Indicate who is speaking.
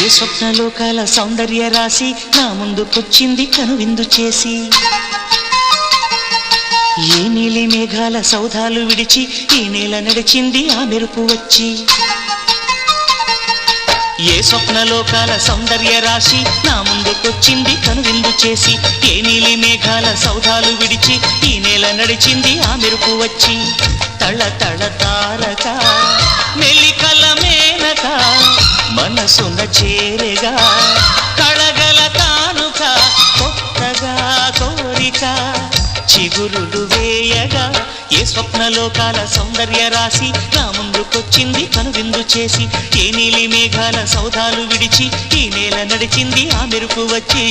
Speaker 1: ఏ స్వప్నలోకాల సౌందర్య రాశి నా ముందుకొచ్చింది కనువిందు చేసి, ఏ నీలి మేఘాల సౌధాలు విడిచి ఈ నేల నడిచింది ఆ మెరుపు వచ్చి. ఏ స్వప్నలోకాల సౌందర్య రాశి నా ముందుకొచ్చింది కనువిందు చేసి, ఏ నీలి మేఘాల సౌధాలు విడిచి ఈ నేల నడిచింది ఆ మెరుపు వచ్చి. తళ తళ తారక మెలికల మేనక మనసున చేరగా, కళగల కానుక కొత్తగా కోరిక చిగురులు వేయగా. ఏ స్వప్నలోకాల సౌందర్య రాశి నా ముందుకొచ్చింది కనువిందు చేసి, ఏ నీలి మేఘాల సౌధాలు విడిచి ఈ నేల నడిచింది ఆ మెరుపు వచ్చి.